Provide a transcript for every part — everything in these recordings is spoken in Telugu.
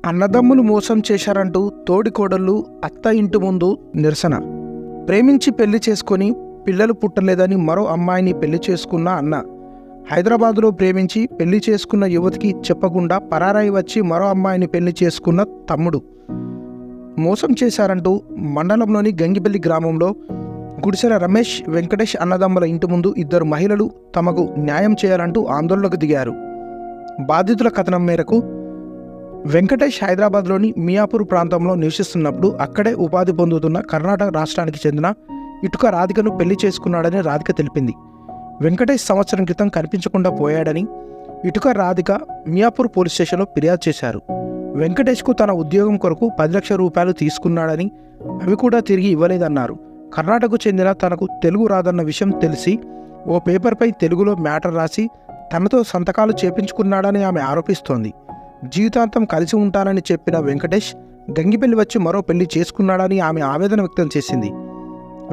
అన్నదమ్ములు మోసం చేశారంటూ తోడికోడళ్ళు అత్త ఇంటి ముందు నిరసన. ప్రేమించి పెళ్లి చేసుకొని పిల్లలు పుట్టలేదని మరో అమ్మాయిని పెళ్లి చేసుకున్న అన్న. హైదరాబాదులో ప్రేమించి పెళ్లి చేసుకున్న యువతికి చెప్పకుండా పరారాయి వచ్చి మరో అమ్మాయిని పెళ్లి చేసుకున్న తమ్ముడు మోసం చేశారంటూ మండలంలోని గంగిపల్లి గ్రామంలో గుడిసెల రమేష్, వెంకటేష్ అన్నదమ్ముల ఇంటి ముందు ఇద్దరు మహిళలు తమకు న్యాయం చేయాలంటూ ఆందోళనకు దిగారు. బాధితుల కథనం మేరకు వెంకటేష్ హైదరాబాద్లోని మియాపూర్ ప్రాంతంలో నివసిస్తున్నప్పుడు అక్కడే ఉపాధి పొందుతున్న కర్ణాటక రాష్ట్రానికి చెందిన ఇటుక రాధికను పెళ్లి చేసుకున్నాడని రాధిక తెలిపింది. వెంకటేష్ సంవత్సరం క్రితం కనిపించకుండా పోయాడని ఇటుక రాధిక మియాపూర్ పోలీస్ స్టేషన్లో ఫిర్యాదు చేశారు. వెంకటేష్కు తన ఉద్యోగం కొరకు 10 లక్షల రూపాయలు తీసుకున్నాడని అవి కూడా తిరిగి ఇవ్వలేదన్నారు. కర్ణాటకకు చెందిన తనకు తెలుగు రాదన్న విషయం తెలిసి ఓ పేపర్పై తెలుగులో మ్యాటర్ రాసి తనతో సంతకాలు చేపించుకున్నాడని ఆమె ఆరోపిస్తోంది. జీవితాంతం కలిసి ఉంటానని చెప్పిన వెంకటేష్ గంగిపల్లి వచ్చి మరో పెళ్లి చేసుకున్నాడని ఆమె ఆవేదన వ్యక్తం చేసింది.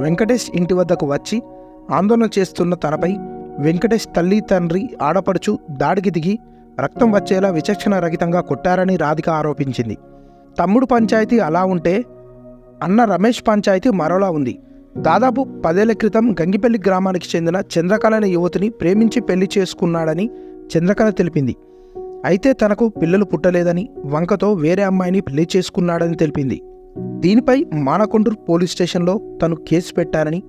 వెంకటేష్ ఇంటి వద్దకు వచ్చి ఆందోళన చేస్తున్న తనపై వెంకటేష్ తల్లి, తండ్రి, ఆడపడుచు దాడికి దిగి రక్తం వచ్చేలా విచక్షణ రహితంగా కొట్టారని రాధిక ఆరోపించింది. తమ్ముడు పంచాయతీ అలా ఉంటే అన్న రమేష్ పంచాయతీ మరోలా ఉంది. దాదాపు 10 ఏళ్ల క్రితం గంగిపల్లి గ్రామానికి చెందిన చంద్రకళ అనే యువతిని ప్రేమించి పెళ్లి చేసుకున్నాడని చంద్రకళ తెలిపింది. అయితే తనకు పిల్లలు పుట్టలేదని వంకతో వేరే అమ్మాయిని పెళ్లి చేసుకున్నాడని తెలిపింది. దీనిపై మానకొండూరు పోలీస్ స్టేషన్లో తను కేసు పెట్టారని,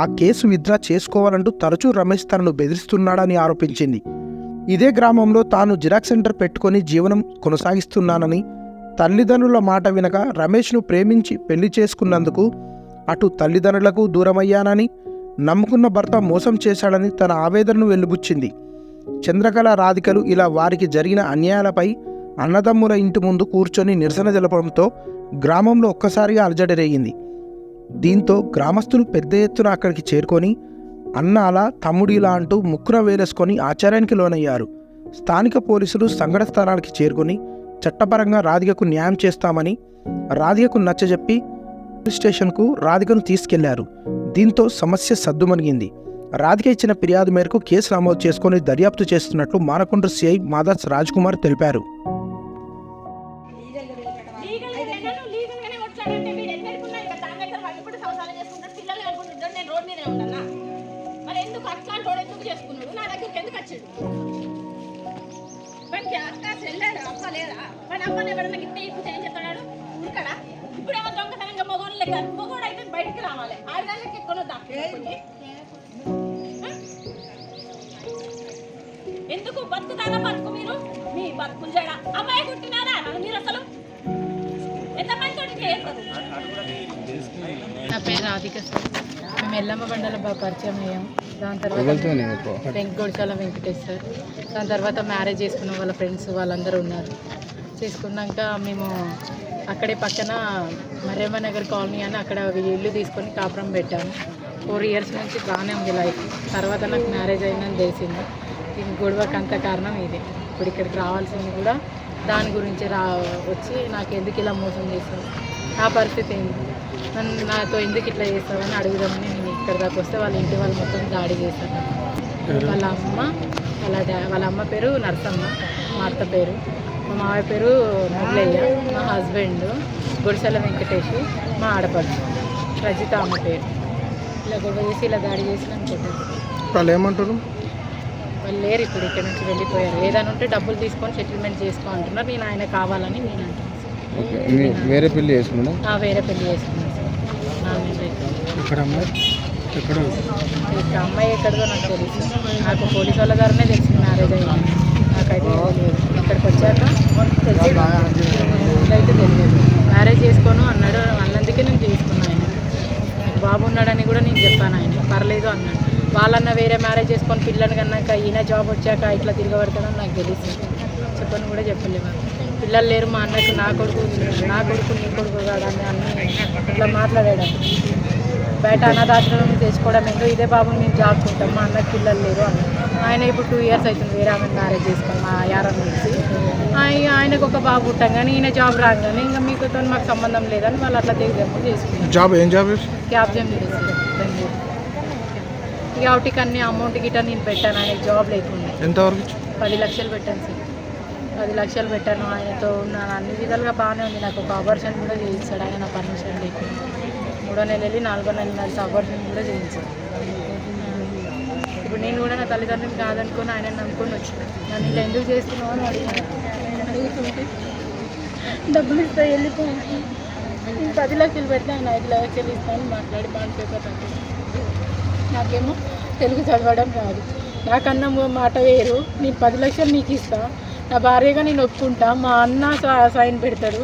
ఆ కేసు విత్డ్రా చేసుకోవాలంటూ తరచూ రమేష్ తనను బెదిరిస్తున్నాడని ఆరోపించింది. ఇదే గ్రామంలో తాను జిరాక్స్ సెంటర్ పెట్టుకొని జీవనం కొనసాగిస్తున్నానని, తల్లిదండ్రుల మాట వినక రమేష్ను ప్రేమించి పెళ్లి చేసుకున్నందుకు అటు తల్లిదండ్రులకు దూరమయ్యానని, నమ్ముకున్న భర్త మోసం చేశాడని తన ఆవేదనను వెలిబుచ్చింది. చంద్రకళ, రాధికలు ఇలా వారికి జరిగిన అన్యాయాలపై అన్నదమ్ముల ఇంటి ముందు కూర్చొని నిరసన తెలపడంతో గ్రామంలో ఒక్కసారిగా అలజడి రేగింది. దీంతో గ్రామస్తులు పెద్ద ఎత్తున అక్కడికి చేరుకొని అన్న అలా, తమ్ముడిలా అంటూ ముక్కున వేలేసుకొని ఆశ్చర్యానికి లోనయ్యారు. స్థానిక పోలీసులు సంఘటన స్థలానికి చేరుకొని చట్టపరంగా రాధికకు న్యాయం చేస్తామని రాధికకు నచ్చజెప్పి పోలీస్ స్టేషన్కు రాధికను తీసుకెళ్లారు. దీంతో సమస్య సద్దుమణిగింది. రాధిక ఇచ్చిన ఫిర్యాదు మేరకు కేసు నమోదు చేసుకుని దర్యాప్తు చేస్తున్నట్లు మానకొండ సిఐ మాదాస్ రాజ్ కుమార్ తెలిపారు. బయటికి రావాలి ఎందుకు బతుకుతారా? బతుకు మీరు మీ బతుకులు చేయడా? అమ్మాయి పుట్టినారా మీరు? అసలు ఎంతమంది చేస్తారు? నా పేరు రాధిక సార్. మేము ఎల్లమ్మ బండల పరిచయం అయ్యాం. దాని తర్వాత గుడిసెల వెంకటేష్ సార్. దాని తర్వాత మ్యారేజ్ చేసుకున్న వాళ్ళ ఫ్రెండ్స్ వాళ్ళందరూ ఉన్నారు. చేసుకున్నాక మేము అక్కడే పక్కన మర్యమ్మ నగర్ కాలనీ అని అక్కడ ఇల్లు తీసుకొని కాపురం పెట్టాము. 4 ఇయర్స్ నుంచి బాగానే ఉంది లైఫ్. తర్వాత నాకు మ్యారేజ్ అయిందని తెలిసింది. దీని గొడవకు అంత కారణం ఇదే. ఇప్పుడు ఇక్కడికి రావాల్సింది కూడా దాని గురించి వచ్చి నాకు ఎందుకు ఇలా మోసం చేస్తావు, నా పరిస్థితి ఏంటి, నాతో ఎందుకు ఇట్లా చేస్తావని అడుగుదామని నేను ఇక్కడ దాకా వస్తే వాళ్ళ ఇంటి వాళ్ళు మొత్తం దాడి చేశాను. వాళ్ళ అమ్మ పేరు నరసమ్మ, మా అత్త పేరు, మా మావయ్య పేరు మురళయ్య, మా హస్బెండ్ గుడిసెల వెంకటేష్, మా ఆడపడుచు రజిత అమ్మ పేరు. ఇలా గొడవ చేసి ఇలా దాడి చేసి అనుకుంటారు. వాళ్ళు ఏమంటారు? వాళ్ళు లేరు, ఇప్పుడు ఇక్కడ నుంచి వెళ్ళిపోయారు. ఏదైనా ఉంటే డబ్బులు తీసుకొని సెటిల్మెంట్ చేసుకో అంటున్నారు. నేను ఆయన కావాలని నేను అంటున్నాను. వేరే పెళ్లి చేసుకున్నా? వేరే పెళ్లి చేసుకున్నాను సార్. ఇక్కడ అమ్మాయి ఎక్కడిదో నాకు తెలుసు. నాకు పోలీసు వాళ్ళ ద్వారానే తెలిసింది మ్యారేజ్ అయ్యింది. నాకైతే ఇక్కడికి వచ్చాక తెలిసి అయితే తెలియదు. మ్యారేజ్ చేసుకోను అన్నాడు. అందుకే నేను చేసుకున్నాను. ఆయన నాకు బాబు ఉన్నాడని కూడా నేను చెప్పాను. ఆయన పర్లేదు అన్నాడు. వాళ్ళన్న వేరే మ్యారేజ్ చేసుకొని పిల్లని కన్నాక ఈయన జాబ్ వచ్చాక ఇట్లా తిరగబడతాడని నాకు తెలిసి చెప్పని కూడా చెప్పలేము. పిల్లలు లేరు మా అన్నకు, నా కొడుకు నీ కొడుకు కాడని అన్నీ ఇట్లా మాట్లాడాడు. బయట అనాథాశ్రమం తెచ్చుకోవడం ఎందుకు, ఇదే బాబు మేము జాబ్కుంటాం, మా అన్నకు పిల్లలు లేరు అన్న. ఆయన ఇప్పుడు 2 ఇయర్స్ అవుతుంది వేరే ఆమె మ్యారేజ్ చేసుకొని మా యారం నుంచి. ఆయనకు ఒక బాబు పుట్టాం కానీ ఈయన జాబ్ రాగానే ఇంకా మీకుతో మాకు సంబంధం లేదని వాళ్ళు అట్లా తెగదెంపు చేసుకున్నారు. జాబ్ ఏం జాబ్? క్యాబ్ జమ్ చేస్తారు బెంగళూరు. ఇక వాటికి అన్ని అమౌంట్ గిట్ట నేను పెట్టాను. ఆయనకి జాబ్ లేకుండా. ఎంతవరకు? 10 లక్షలు పెట్టాను సార్. 10 లక్షలు పెట్టాను, ఆయనతో ఉన్నాను, అన్ని విధాలుగా బాగానే ఉంది. నాకు ఒక ఆపరేషన్ కూడా చేయించాడు ఆయన, నా పర్మిషన్ లేకుండా. 3వ నెల వెళ్ళి 4వ నెల నడిచి ఆపరేషన్ కూడా చేయించాడు. ఇప్పుడు నేను కూడా నా తల్లిదండ్రులు కాదనుకొని ఆయన నమ్ముకొని వచ్చాను. నన్ను ఇలా ఎందుకు చేస్తున్నావు అని అడుగుతుంటే డబ్బులు ఇస్తా వెళ్ళిపోయాను. నేను 10 లక్షలు పెడితే ఆయన 5 లక్షలు ఇస్తాను మాట్లాడి బాండ్ పేపర్ రాసి. నాకేమో తెలుగు చదవడం రాదు, నాకన్నా మాట వేరు. నేను 10 లక్షలు నీకు ఇస్తా, నా భార్యగా నేను ఒప్పుకుంటా, మా అన్న సైన్ పెడతాడు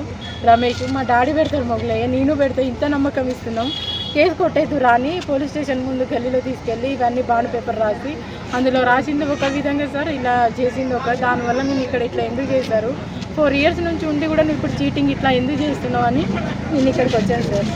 రమేష్, మా డాడీ పెడతాడు మొగలయ్య, నేను పెడతా, ఇంత నమ్మకం ఇస్తున్నాం, కేసు కొట్టేద్దు రాని పోలీస్ స్టేషన్ ముందు గల్లీలో తీసుకెళ్ళి ఇవన్నీ బాండ్ పేపర్ రాసి అందులో రాసింది ఒక విధంగా సార్, ఇలా చేసింది ఒక, దానివల్ల నేను ఇక్కడ ఇట్లా ఎందుకు చేశారు, 4 ఇయర్స్ నుంచి ఉండి కూడా నువ్వు ఇప్పుడు చీటింగ్ ఇట్లా ఎందుకు చేస్తున్నావు అని నేను ఇక్కడికి వచ్చాను సార్.